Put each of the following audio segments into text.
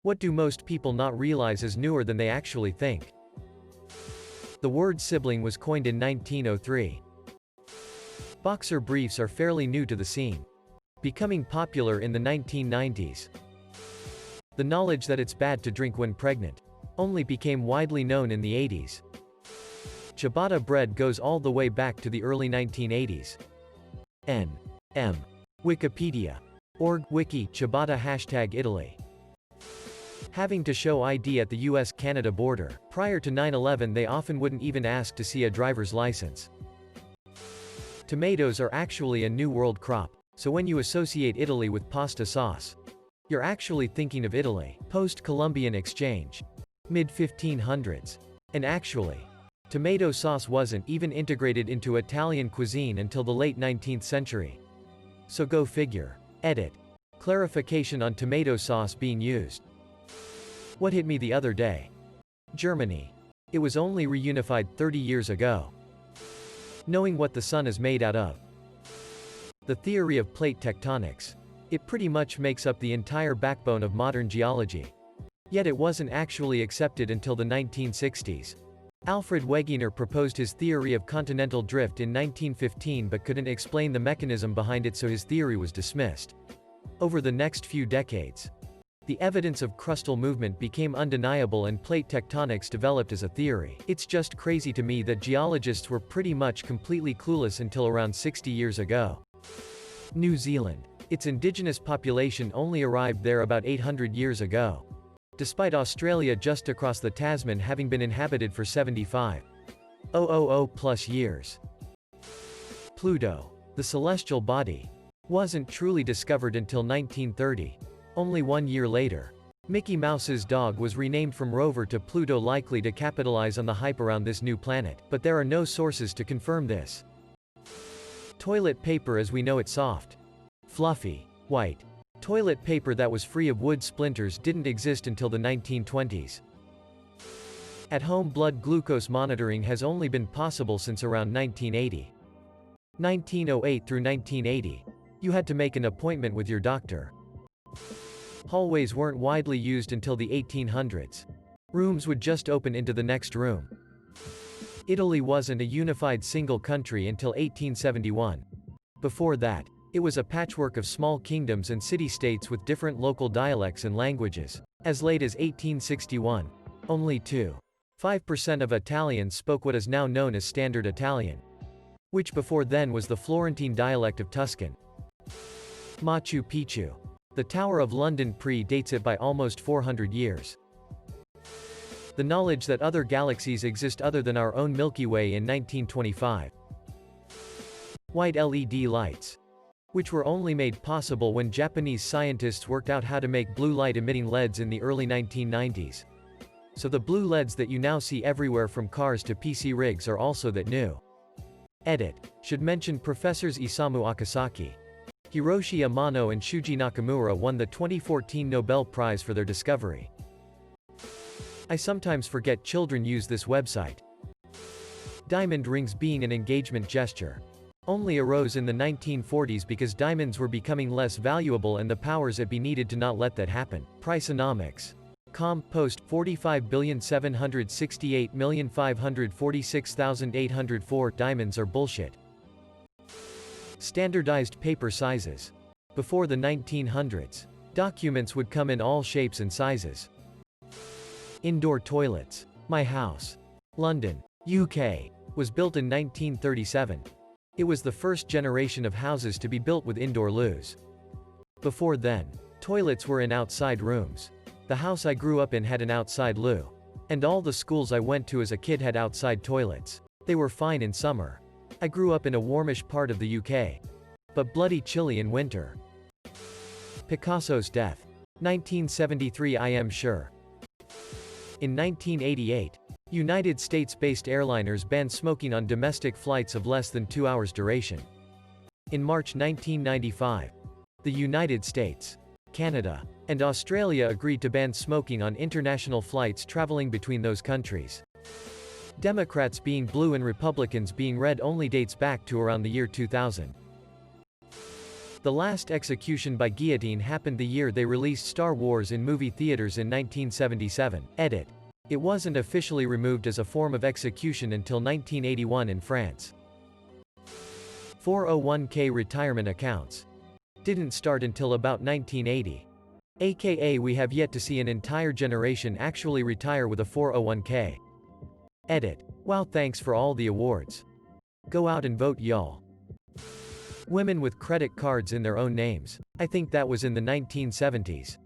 What do most people not realize is newer than they actually think? The word sibling was coined in 1903. Boxer briefs are fairly new to the scene, becoming popular in the 1990s. The knowledge that it's bad to drink when pregnant only became widely known in the 80s. Ciabatta bread goes all the way back to the early 1980s. N.M. Wikipedia. Org. Wiki. Ciabatta # Italy. Having to show ID at the US-Canada border. Prior to 9/11 they often wouldn't even ask to see a driver's license. Tomatoes are actually a New World crop, so when you associate Italy with pasta sauce, you're actually thinking of Italy. Post-Columbian exchange. Mid-1500s. And actually, tomato sauce wasn't even integrated into Italian cuisine until the late 19th century. So go figure. Edit. Clarification on tomato sauce being used. What hit me the other day? Germany. It was only reunified 30 years ago. Knowing what the sun is made out of. The theory of plate tectonics. It pretty much makes up the entire backbone of modern geology. Yet it wasn't actually accepted until the 1960s. Alfred Wegener proposed his theory of continental drift in 1915 but couldn't explain the mechanism behind it, so his theory was dismissed. Over the next few decades, the evidence of crustal movement became undeniable and plate tectonics developed as a theory. It's just crazy to me that geologists were pretty much completely clueless until around 60 years ago. New Zealand. Its indigenous population only arrived there about 800 years ago, despite Australia just across the Tasman having been inhabited for 75,000 plus years. Pluto, the celestial body, wasn't truly discovered until 1930. Only 1 year later, Mickey Mouse's dog was renamed from Rover to Pluto, likely to capitalize on the hype around this new planet, but there are no sources to confirm this. Toilet paper as we know it: soft, fluffy, white. Toilet paper that was free of wood splinters didn't exist until the 1920s. At-home blood glucose monitoring has only been possible since around 1980. 1908 through 1980. You had to make an appointment with your doctor. Hallways weren't widely used until the 1800s. Rooms would just open into the next room. Italy wasn't a unified single country until 1871. Before that, it was a patchwork of small kingdoms and city-states with different local dialects and languages. As late as 1861, only 2.5% of Italians spoke what is now known as Standard Italian, which before then was the Florentine dialect of Tuscan. Machu Picchu. The Tower of London pre-dates it by almost 400 years. The knowledge that other galaxies exist other than our own Milky Way in 1925. White LED lights, which were only made possible when Japanese scientists worked out how to make blue light-emitting LEDs in the early 1990s. So the blue LEDs that you now see everywhere from cars to PC rigs are also that new. Edit. Should mention Professors Isamu Akasaki, Hiroshi Amano and Shuji Nakamura won the 2014 Nobel Prize for their discovery. I sometimes forget children use this website. Diamond rings being an engagement gesture only arose in the 1940s because diamonds were becoming less valuable and the powers that be needed to not let that happen. Priceonomics. Post 45,768,546,804 diamonds are bullshit. Standardized paper sizes. Before the 1900s, documents would come in all shapes and sizes. Indoor toilets. My house, London, UK, was built in 1937. It was the first generation of houses to be built with indoor loos. Before then, toilets were in outside rooms. The house I grew up in had an outside loo. And all the schools I went to as a kid had outside toilets. They were fine in summer. I grew up in a warmish part of the UK, but bloody chilly in winter. Picasso's death. 1973. I am sure. In 1988, United States-based airliners banned smoking on domestic flights of less than 2 hours duration. In March 1995, the United States, Canada, and Australia agreed to ban smoking on international flights traveling between those countries. Democrats being blue and Republicans being red only dates back to around the year 2000. The last execution by guillotine happened the year they released Star Wars in movie theaters in 1977. Edit. It wasn't officially removed as a form of execution until 1981 in France. 401k retirement accounts didn't start until about 1980. AKA we have yet to see an entire generation actually retire with a 401k. Edit. Wow, thanks for all the awards. Go out and vote, y'all. Women with credit cards in their own names. I think that was in the 1970s.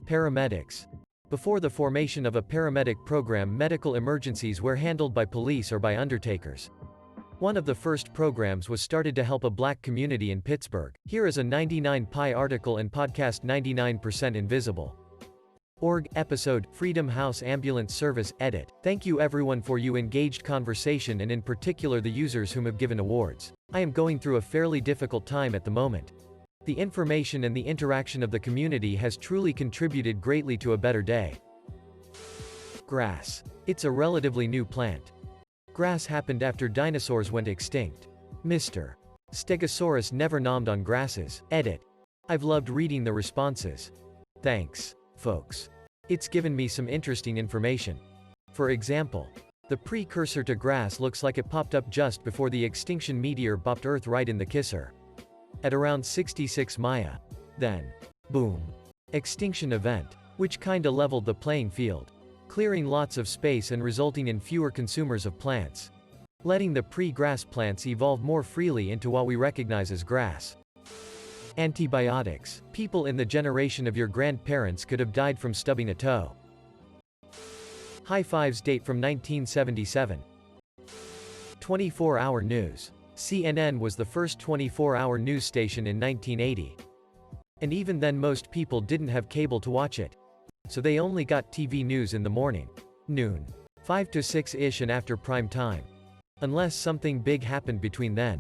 Paramedics. Before the formation of a paramedic program, medical emergencies were handled by police or by undertakers. One of the first programs was started to help a black community in Pittsburgh. Here is a 99pi article and podcast 99% Invisible. Org, episode, Freedom House Ambulance Service, edit. Thank you everyone for your engaged conversation and in particular the users whom have given awards. I am going through a fairly difficult time at the moment. The information and the interaction of the community has truly contributed greatly to a better day. Grass. It's a relatively new plant. Grass happened after dinosaurs went extinct. Mr. Stegosaurus never nommed on grasses. Edit. I've loved reading the responses. Thanks, folks. It's given me some interesting information. For example, the precursor to grass looks like it popped up just before the extinction meteor bopped Earth right in the kisser. At around 66 Maya. Then, boom. Extinction event, which kinda leveled the playing field, clearing lots of space and resulting in fewer consumers of plants, letting the pre-grass plants evolve more freely into what we recognize as grass. Antibiotics. People in the generation of your grandparents could have died from stubbing a toe. High fives date from 1977. 24-hour news. CNN was the first 24-hour news station in 1980. And even then most people didn't have cable to watch it. So they only got TV news in the morning, noon, 5 to 6-ish and after prime time. Unless something big happened between then.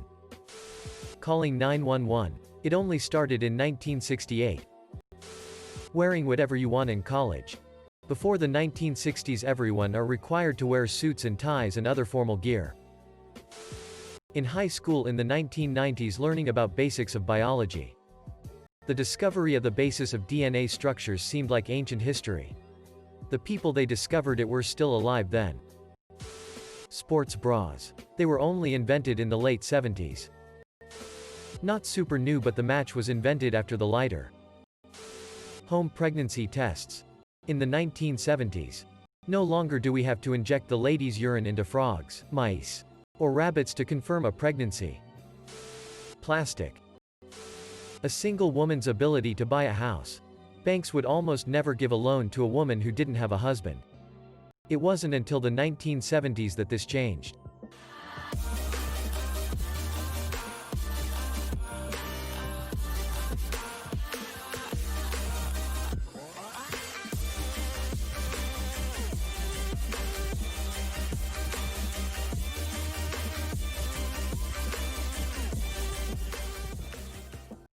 Calling 911. It only started in 1968. Wearing whatever you want in college. Before the 1960s everyone are required to wear suits and ties and other formal gear. In high school in the 1990s learning about basics of biology. The discovery of the basis of DNA structures seemed like ancient history. The people they discovered it were still alive then. Sports bras. They were only invented in the late 70s. Not super new but the match was invented after the lighter. Home pregnancy tests. In the 1970s. No longer do we have to inject the lady's urine into frogs, mice, or rabbits to confirm a pregnancy. Plastic. A single woman's ability to buy a house. Banks would almost never give a loan to a woman who didn't have a husband. It wasn't until the 1970s that this changed.